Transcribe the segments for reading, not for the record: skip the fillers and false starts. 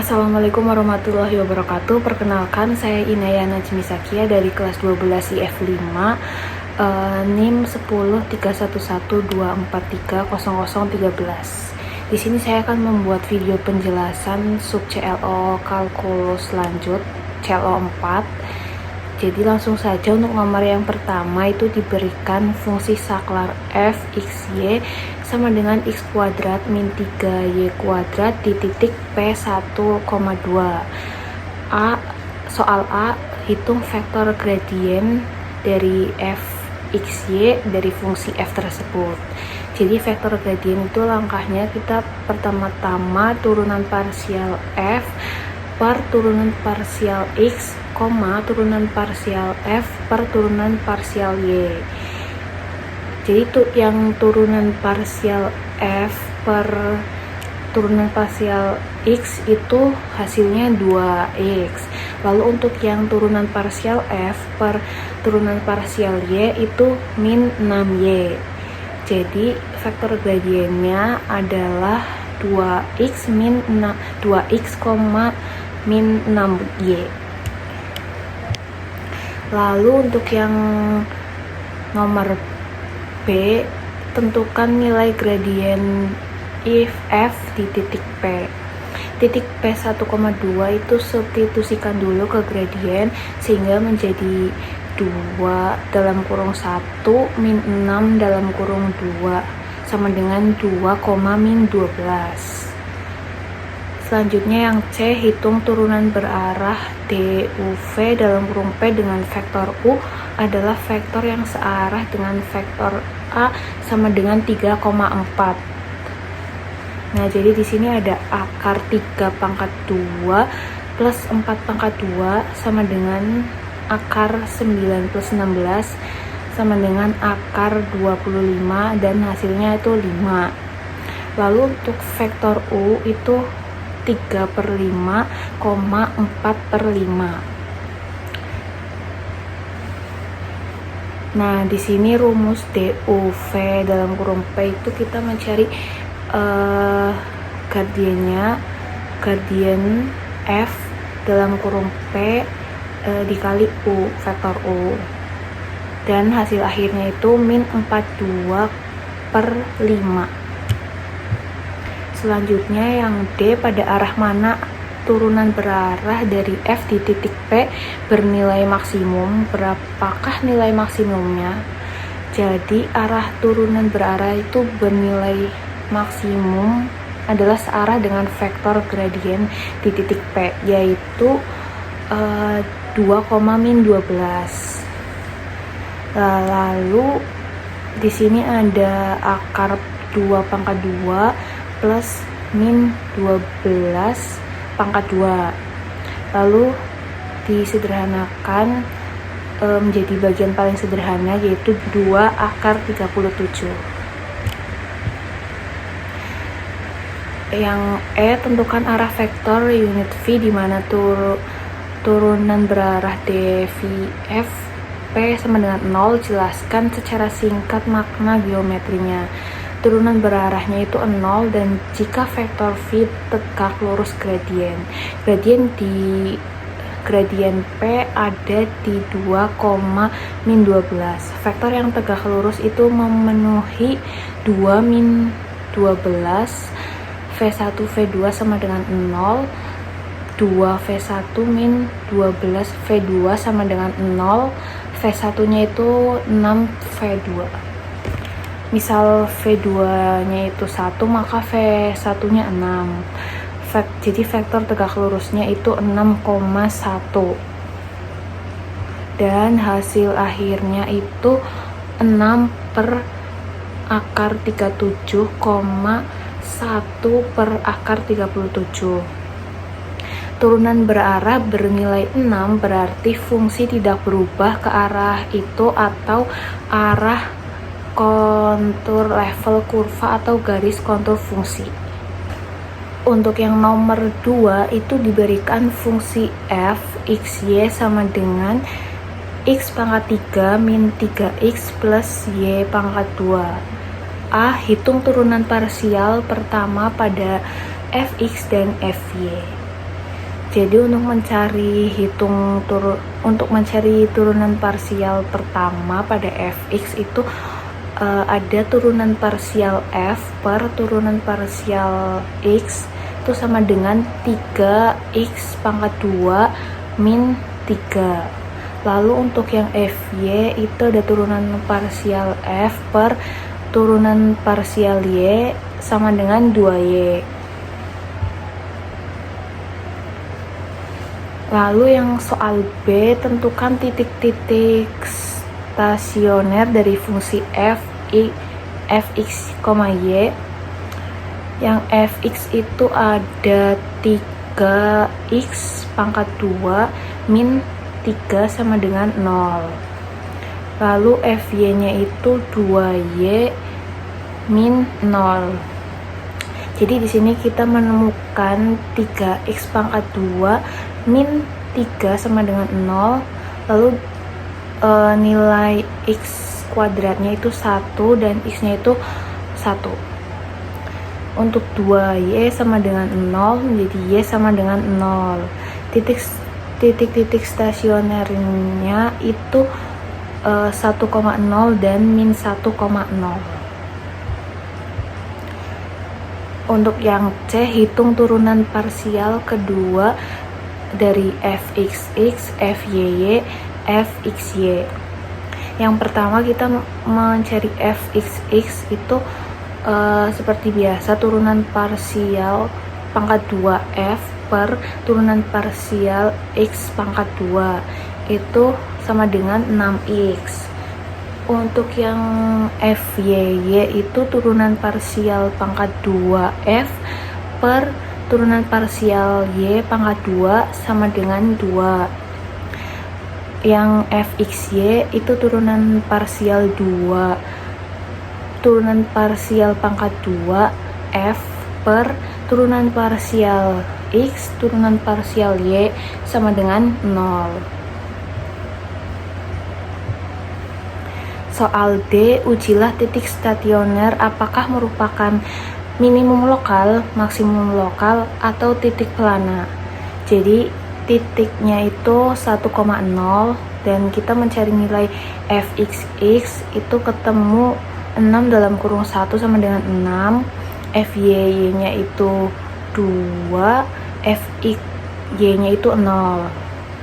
Assalamualaikum warahmatullahi wabarakatuh. Perkenalkan, saya Inaya Najmi Sakia dari kelas 12 IF 5, NIM 103112430013. Di sini saya akan membuat video penjelasan sub CLO kalkulus lanjut CLO 4. Jadi langsung saja untuk nomor yang pertama itu diberikan fungsi saklar f x y sama dengan x kuadrat min 3y kuadrat di titik p 1,2. Soal A, hitung vektor gradien dari f x y dari fungsi f tersebut. Jadi vektor gradien itu langkahnya kita pertama-tama turunan parsial f per turunan parsial x, turunan parsial f per turunan parsial y. Jadi itu yang turunan parsial f per turunan parsial x itu hasilnya 2x. Lalu untuk yang turunan parsial f per turunan parsial y itu min 6y. Jadi vektor gradiennya adalah 2x min 2x, min 6y. Lalu untuk yang nomor B, tentukan nilai gradien if f di titik P. Titik P 1,2 itu substitusikan dulu ke gradien sehingga menjadi 2 dalam kurung 1 min 6 dalam kurung 2 sama dengan 2, min 12. Selanjutnya yang C, hitung turunan berarah DUV dalam kurung P dengan vektor U adalah vektor yang searah dengan vektor A sama dengan 3,4. Nah, jadi di sini ada akar 3 pangkat 2 plus 4 pangkat 2 sama dengan akar 9 plus 16 sama dengan akar 25 dan hasilnya itu 5. Lalu untuk vektor U itu 3/5, 4/5. Nah, di sini rumus DUV dalam kurung P itu kita mencari gradien F dalam kurung P dikali U, vektor U. Dan hasil akhirnya itu min 42/5. Selanjutnya yang D, pada arah mana turunan berarah dari F di titik P bernilai maksimum, berapakah nilai maksimumnya? Jadi arah turunan berarah itu bernilai maksimum adalah searah dengan vektor gradien di titik P, yaitu 2, min 12. Lalu di sini ada akar 2 pangkat 2 plus min 12 pangkat 2. Lalu disederhanakan menjadi bagian paling sederhana, yaitu 2 akar 37. Yang E, tentukan arah vektor unit V di mana turunan berarah dVF P sama dengan 0. Jelaskan secara singkat makna geometrinya. Turunan berarahnya itu 0 dan jika vektor V tegak lurus gradien di gradien P ada di 2, min 12. Vektor yang tegak lurus itu memenuhi 2, min 12, V1, V2 sama dengan 0, 2, V1, min 12, V2 sama dengan 0, V1 nya itu 6, V2. Misal V2-nya itu 1, maka V1-nya 6. Jadi vektor tegak lurusnya itu 6,1. Dan hasil akhirnya itu 6 per akar 37, 1 per akar 37. Turunan berarah bernilai 6 berarti fungsi tidak berubah ke arah itu atau arah kontur level kurva atau garis kontur fungsi. Untuk yang nomor 2 itu diberikan fungsi f x y sama dengan x pangkat 3 min 3x plus y pangkat 2. A, hitung turunan parsial pertama pada fx dan fy. Jadi untuk mencari turunan parsial pertama pada fx itu ada turunan parsial f per turunan parsial x itu sama dengan 3x pangkat 2 min 3. Lalu untuk yang fy itu ada turunan parsial f per turunan parsial y sama dengan 2y. Lalu yang soal B, tentukan titik-titik stasioner dari fungsi fx, y. Yang fx itu ada 3x pangkat 2 min 3 sama dengan 0. Lalu fy-nya itu 2y min 0. Jadi di sini kita menemukan 3x pangkat 2 min 3 sama dengan 0. Lalu nilai x kuadratnya itu 1 dan x-nya itu 1. Untuk 2y sama dengan 0, menjadi y sama dengan 0. Titik-titik stasionernya itu 1,0 dan min 1,0. Untuk yang C, hitung turunan parsial kedua dari fxx, fyy, fxy. Yang pertama kita mencari fxx itu seperti biasa turunan parsial pangkat 2f per turunan parsial x pangkat 2 itu sama dengan 6x. Untuk yang fyy itu turunan parsial pangkat 2f per turunan parsial y pangkat 2 sama dengan 2. Yang fxy itu turunan parsial 2 turunan parsial pangkat 2 f per turunan parsial x turunan parsial y sama dengan 0. Soal D, ujilah titik stasioner apakah merupakan minimum lokal, maksimum lokal, atau titik pelana. Jadi titiknya itu 1,0 dan kita mencari nilai fxx itu ketemu 6 dalam kurung 1 sama dengan 6, fyy nya itu 2, fxy nya itu 0.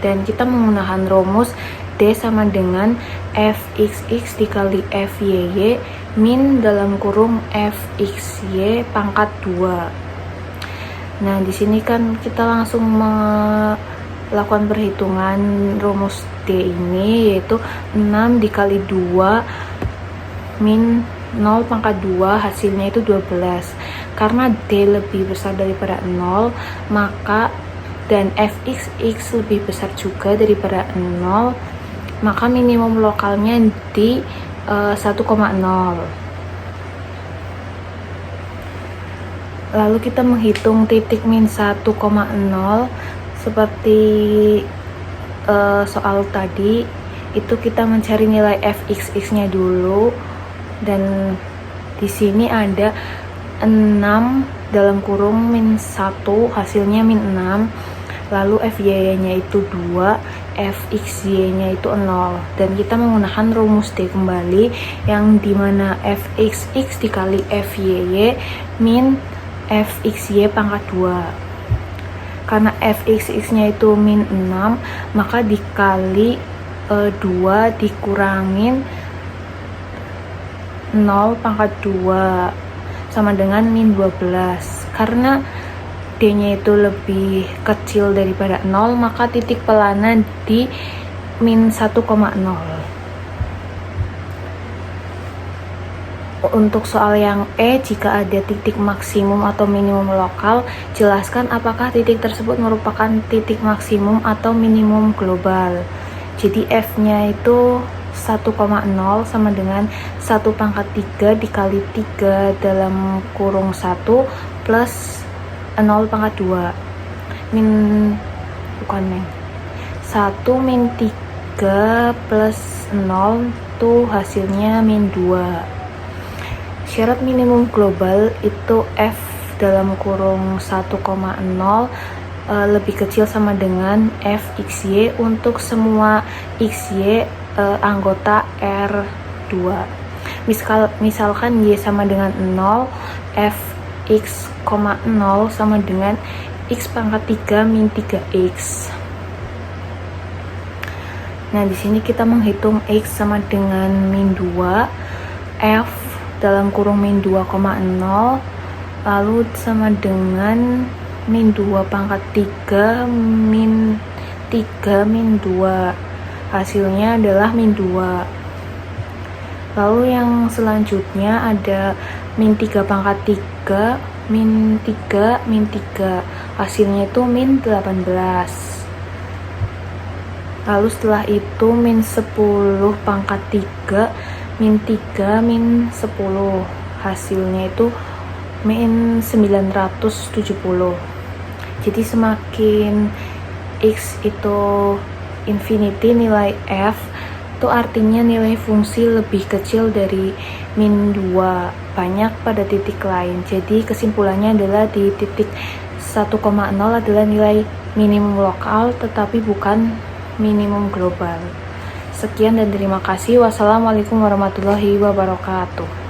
Dan kita menggunakan rumus D sama dengan fxx dikali fyy min dalam kurung fxy pangkat 2. Nah, di sini kan kita langsung melakukan perhitungan rumus D ini, yaitu 6 dikali 2 min 0 pangkat 2, hasilnya itu 12. Karena D lebih besar daripada 0, maka dan fxx lebih besar juga daripada 0, maka minimum lokalnya di 1,0. Lalu kita menghitung titik min 1,0 seperti soal tadi, itu kita mencari nilai fxx nya dulu, dan di sini ada 6 dalam kurung min 1, hasilnya min 6. Lalu fyy nya itu 2, fxy nya itu 0, dan kita menggunakan rumus D kembali, yang dimana fxx dikali fyy min fxy pangkat 2. Karena fxx nya itu min 6, maka dikali 2 dikurangin 0 pangkat 2 sama dengan min 12. Karena D nya itu lebih kecil daripada 0, maka titik pelana di min 1,0. Untuk soal yang E, jika ada titik maksimum atau minimum lokal, jelaskan apakah titik tersebut merupakan titik maksimum atau minimum global. Jadi F nya itu 1,0 sama dengan 1 pangkat 3 dikali 3 dalam kurung 1 plus 0 pangkat 2 min 1 min 3 plus 0 itu hasilnya min 2. Syarat minimum global itu F dalam kurung 1,0 lebih kecil sama dengan fxy untuk semua xy anggota R2. Misalkan y sama dengan 0, fx, 0 sama dengan x pangkat 3 min 3x. Nah, di sini kita menghitung x sama dengan min 2, f dalam kurung min 2,0, lalu sama dengan min 2 pangkat 3 min 3 min 2. Hasilnya adalah min 2. Lalu yang selanjutnya ada min 3 pangkat 3 min 3 min 3. Hasilnya itu min 18. Lalu setelah itu min 10 pangkat 3 min 3 min 10. Hasilnya itu min 970. Jadi semakin x itu infinity nilai f, itu artinya nilai fungsi lebih kecil dari min 2, banyak pada titik lain. Jadi kesimpulannya adalah di titik 1,0 adalah nilai minimum lokal tetapi bukan minimum global. Sekian dan terima kasih. Wassalamualaikum warahmatullahi wabarakatuh.